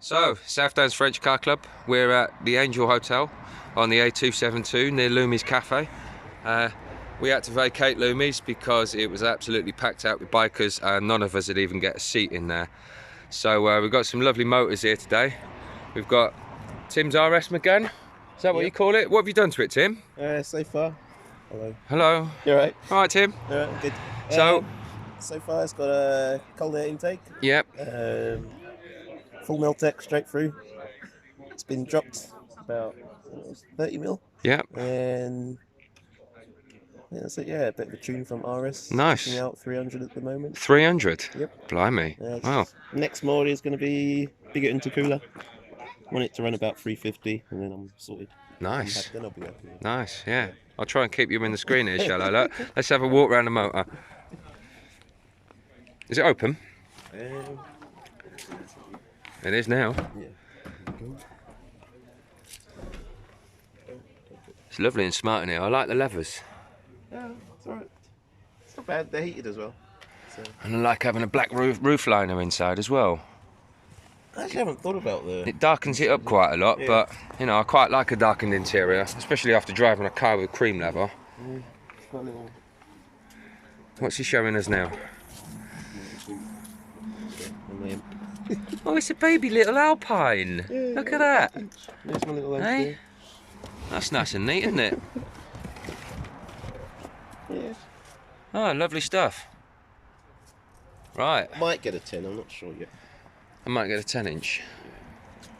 So, Southdowns French Car Club. We're at the Angel Hotel on the A272 near Lumi's Cafe. We had to vacate Lumi's because it was absolutely packed out with bikers and none of us had even get a seat in there. So we've got some lovely motors here today. We've got Tim's RS Megane. Is that what you call it? What have you done to it, Tim? So far. Hello. Hello. You alright? Alright, Tim. Alright, good. So far it's got a cold air intake. Yep. Full Miltec straight through. It's been dropped about 30 mil. Yep. And yeah, that's it. Yeah, a bit of a tune from RS. Nice. Pushing out 300 at the moment. 300? Yep. Blimey. Wow. Next mod is going to be bigger intercooler. Want it to run about 350 and then I'm sorted. Nice. Then I'll be happy. Nice, yeah. I'll try and keep you in the screen here, shall I? Look. Let's have a walk around the motor. Is it open? It is now. Yeah. It's lovely and smart in here. I like the levers. Yeah, it's alright. It's not bad. They're heated as well. So. And I like having a black roof liner inside as well. I actually haven't thought about the... It darkens it up quite a lot, but you know, I quite like a darkened interior, especially after driving a car with cream leather. It's got a little... What's he showing us now? Oh, it's a baby little Alpine. Yeah, look at that. There's my little Hey? That's nice and neat, isn't it? Yeah. Oh, lovely stuff. Right. Might get a 10, I'm not sure yet. I might get a 10-inch.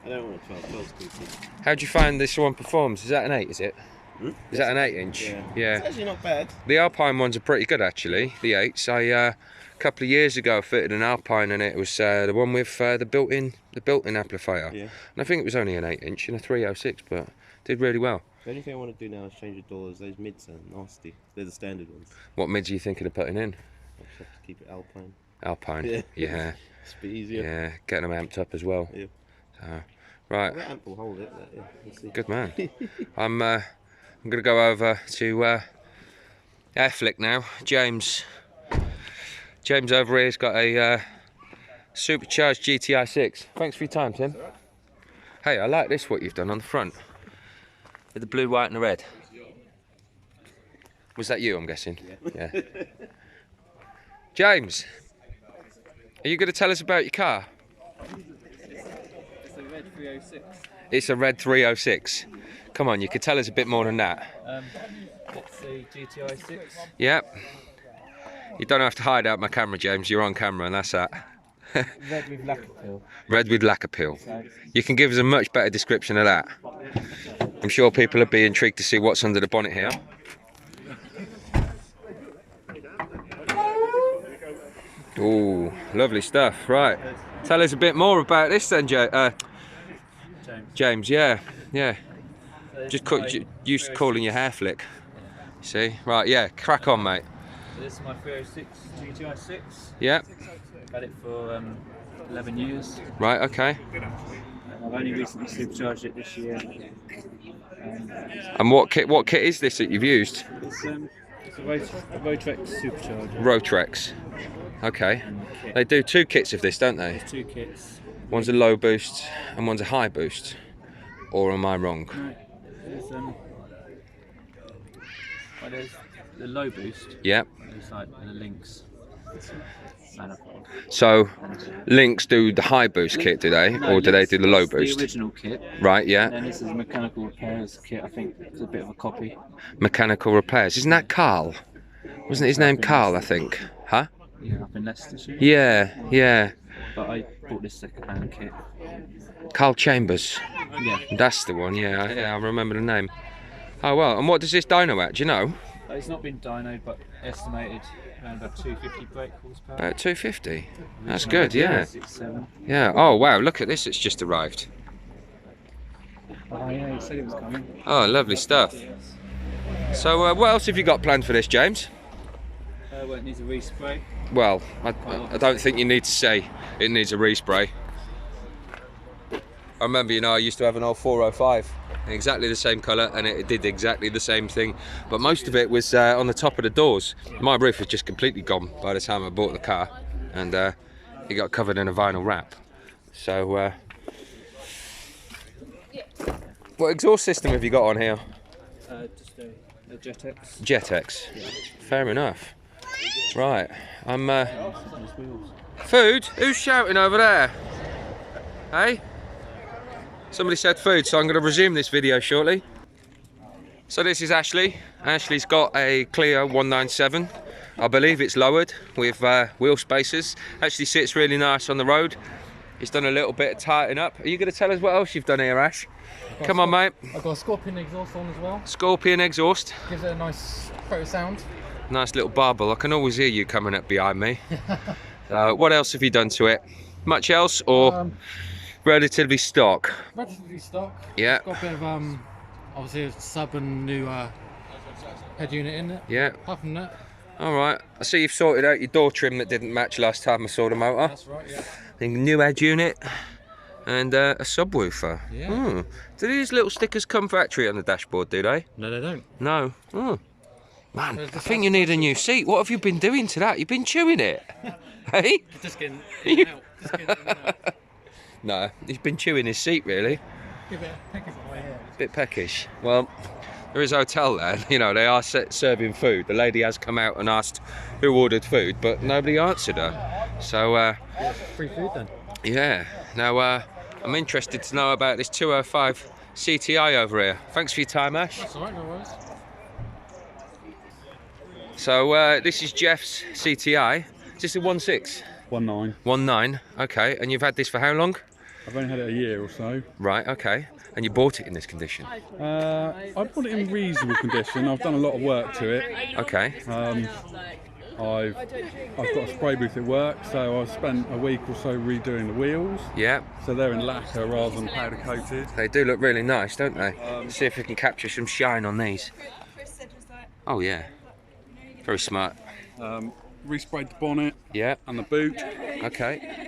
I don't want a 12, 12's too big. How do you find this one performs? Is that an 8, is it? Hmm? Is that an 8-inch? Yeah. It's actually not bad. The Alpine ones are pretty good actually, the 8s. A couple of years ago I fitted an Alpine and it was the one with the built-in amplifier. Yeah. And I think it was only an 8-inch in a 306, but did really well. The only thing I want to do now is change the doors. Those mids are nasty. They're the standard ones. What mids are you thinking of putting in? I'll just have to keep it Alpine. Alpine. Yeah. It's a bit easier. Yeah, getting them amped up as well. Yeah. Right. That amp will hold it, but yeah, we'll see. Good man. I'm going to go over to Airflick now. James over here has got a Supercharged Gti6. Thanks for your time, Tim. Hey, I like this, what you've done on the front. With the blue, white and the red. Was that you, I'm guessing? Yeah. James, are you going to tell us about your car? It's a red 306. It's a red 306. Come on, you could tell us a bit more than that. It's a Gti6. Yep. You don't have to hide out my camera, James. You're on camera and that's that. Red with lack appeal. Red with lack appeal. You can give us a much better description of that. I'm sure people would be intrigued to see what's under the bonnet here. Ooh, lovely stuff. Right. Tell us a bit more about this then, James. Yeah. Just used to calling you hair flick. You see? Right, yeah, crack on, mate. So this is my 306 Gti6. Yep. I've had it for 11 years. Right, okay. I've only recently supercharged it this year. And what kit is this that you've used? It's a Rotrex supercharger. Rotrex. Okay. They do two kits of this, don't they? There's two kits. One's a low boost and one's a high boost. Or am I wrong? No, there's the low boost. Yep. It's like the Lynx manifold. So, Lynx do the high boost kit, do they? No, Or do they do the low Lynx is boost? the original kit. Right, yeah. And then this is mechanical repairs kit. I think it's a bit of a copy. Mechanical repairs. Isn't that Carl? Wasn't his name Carl, I think? Huh? Yeah, up in Leicestershire. Yeah. But I bought this second-hand kit. Carl Chambers. Yeah. That's the one, yeah, I remember the name. Oh well, and what does this dyno at, do you know? It's not been dynoed, but estimated around about 250 brake horsepower. About 250. That's good, yeah. 6.7. Yeah, oh wow, look at this, it's just arrived. Oh yeah, he said it was coming. Oh, lovely stuff. So what else have you got planned for this, James? Well, it needs a respray. Well, I don't think you need to say it needs a respray. I remember, you know, I used to have an old 405 in exactly the same colour and it did exactly the same thing, but most of it was on the top of the doors. My roof was just completely gone by the time I bought the car, and it got covered in a vinyl wrap. So What exhaust system have you got on here? Just a Jet-X. Jet-X. Yeah. Fair enough. Right, I'm food? Who's shouting over there? Hey? Somebody said food, so I'm going to resume this video shortly. So this is Ashley. Ashley's got a Clio 197. I believe it's lowered with wheel spacers. Actually sits really nice on the road. He's done a little bit of tightening up. Are you going to tell us what else you've done here, Ash? Come on, mate. I've got a Scorpion exhaust on as well. Scorpion exhaust. Gives it a nice photo sound. Nice little bubble. I can always hear you coming up behind me. What else have you done to it? Much else, or relatively stock? Relatively stock. Yeah. Got a bit of obviously a sub and new head unit in it. Yeah. Apart from that. All right. I see you've sorted out your door trim that didn't match last time I saw the motor. That's right. Yeah. New head unit and a subwoofer. Yeah. Do these little stickers come factory on the dashboard? Do they? No, they don't. No. Man, I think you need a new seat. What have you been doing to that? You've been chewing it. Hey? Just getting in and out. Just getting in and out. No, he's been chewing his seat really. A bit peckish on my hair. Bit peckish. Well, there is a hotel there. You know, they are serving food. The lady has come out and asked who ordered food, but nobody answered her. So, Free food then. yeah. Now, I'm interested to know about this 205 CTI over here. Thanks for your time, Ash. That's alright, no worries. So, this is Geoff's CTI. Is this a 1.6? 1.9. 1.9. Okay. And you've had this for how long? I've only had it a year or so. Right. Okay. And you bought it in this condition? I bought it in reasonable condition. I've done a lot of work to it. Okay. I've got a spray booth at work, so I've spent a week or so redoing the wheels. Yeah. So they're in lacquer rather than powder coated. They do look really nice, don't they? See if we can capture some shine on these. Oh yeah. Very smart. Resprayed the bonnet Yeah. and the boot. Okay.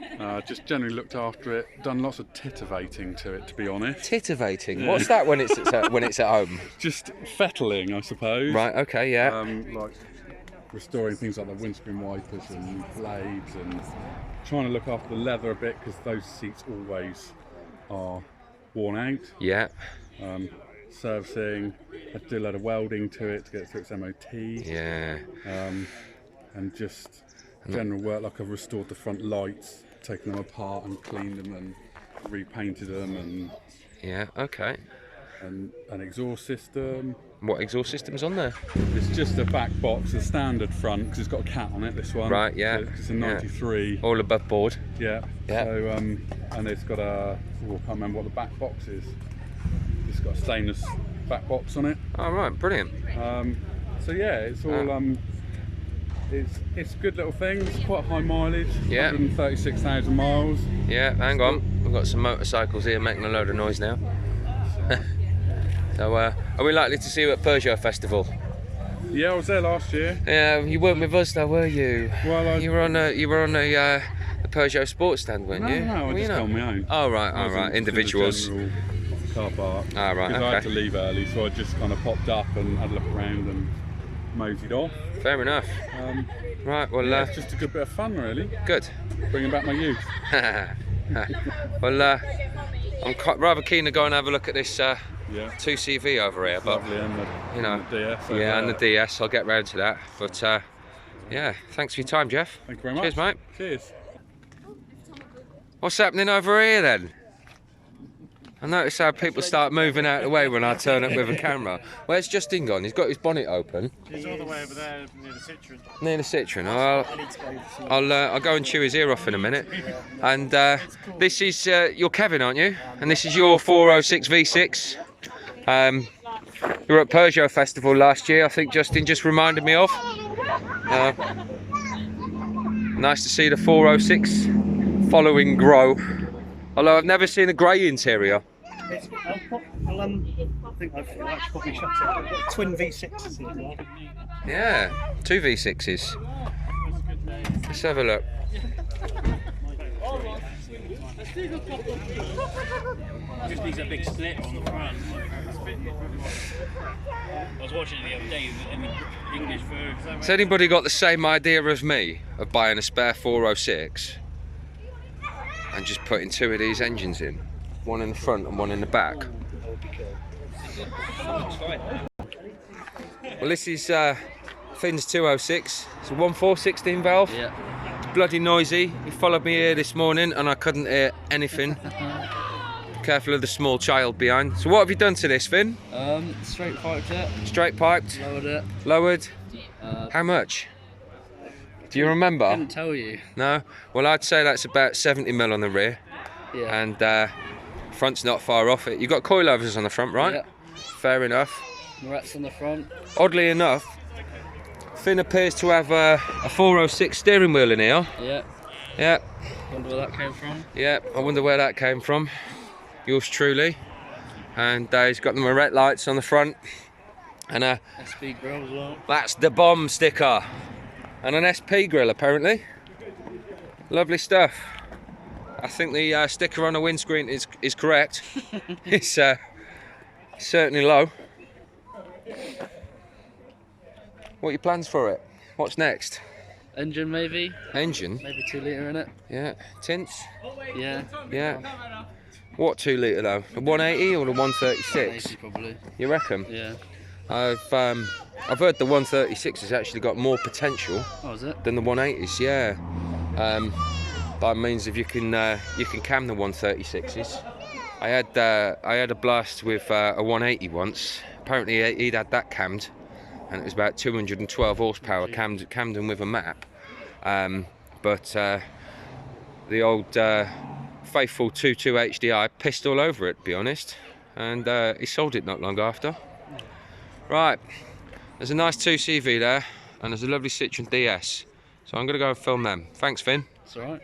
Just generally looked after it. Done lots of titivating to it, to be honest. Titivating. What's that when it's at home? Just fettling, I suppose. Right. Okay. Yeah. Like restoring things like the windscreen wipers and new blades, and trying to look after the leather a bit because those seats always are worn out. Yeah. Servicing, had to do a lot of welding to it to get it through its MOT. Yeah. And just general work, like I've restored the front lights, taken them apart and cleaned them and repainted them, and Yeah. Okay. an exhaust system. What exhaust system's on there? It's just a back box, a standard front, because it's got a cat on it, this one. Right, yeah. So it's a 93. All above board. Yeah. Yeah. So, and it's got a, I can't remember what the back box is. It's got a stainless back box on it. All right. Brilliant. So yeah, it's all, it's a good little thing. It's quite high mileage, Yeah. 136,000 miles. Yeah. Hang on. We've got some motorcycles here making a load of noise now. So, are we likely to see you at Peugeot Festival? Yeah, I was there last year. Yeah, you weren't with us though, were you? Well, You were on the Peugeot sports stand, weren't you? No, I Were you just not? on my own. Oh right, I all was right, in just in the individuals. general car park. Ah, right, Because I had to okay. leave early, so I just kind of popped up and had a look around and moseyed off. Fair enough. Right, well, Yeah, it's just a good bit of fun, really. good. Bringing back my youth. Well, I'm rather keen to go and have a look at this Yeah. 2CV over here, but Lovely, and the, you know, and the DS. over yeah, and the there. DS. I'll get round to that. But yeah, thanks for your time, Geoff. Thank you very much. Cheers, mate. Cheers. What's happening over here then? I notice how people start moving out of the way when I turn up with a camera. Where's Justin gone? He's got his bonnet open. He's all the way over there near the Citroen. Near the Citroen. I'll go and chew his ear off in a minute. And this is you're Kevin, aren't you? And this is your 406 V6. You were at Peugeot Festival last year. I think Justin just reminded me of. Nice to see the 406 following grow. Although I've never seen a grey interior. I think I've probably shot it. Twin V6s as well. Yeah, 2 V6s. Let's have a look. Just needs a big split on the front. I was watching it the other day in the English version. Has anybody got the same idea as me of buying a spare 406 and just putting two of these engines in? One in the front and one in the back. Well, this is Finn's 206. It's a 1.4 16 valve. Yeah. It's bloody noisy. He followed me here this morning and I couldn't hear anything. Careful of the small child behind. So what have you done to this, Finn? Straight piped it. Straight piped? Lowered it. Lowered? How much? Do you remember? I couldn't tell you. No? Well, I'd say that's about 70 mil on the rear. Yeah. And front's not far off it. You've got coilovers on the front, right? Yeah. Fair enough. Rats on the front. Oddly enough, Finn appears to have a 406 steering wheel in here. Yeah. Yeah. Wonder where that came from. Yeah, I wonder where that came from. Yours truly. And he's got the Moret lights on the front. And SP grill as well. that's the bomb sticker. And an SP grill apparently. Lovely stuff. I think the sticker on the windscreen is correct. It's certainly low. What are your plans for it? What's next? Engine maybe. Engine? Maybe 2 litre in it. Yeah. Tints? Yeah. Yeah. What 2 litre though? The 180 or the 136? 80 probably. You reckon? Yeah. I've heard the 136 has actually got more potential Oh, is it? than the 180s. Yeah. That means if you can cam the 136s. I had a blast with a 180 once. Apparently he'd had that cammed, and it was about 212 horsepower camden with a map. But the old faithful 22 HDI pissed all over it, to be honest, and he sold it not long after. Right, there's a nice 2CV there, and there's a lovely Citroen DS. So I'm going to go and film them. Thanks, Finn. It's alright.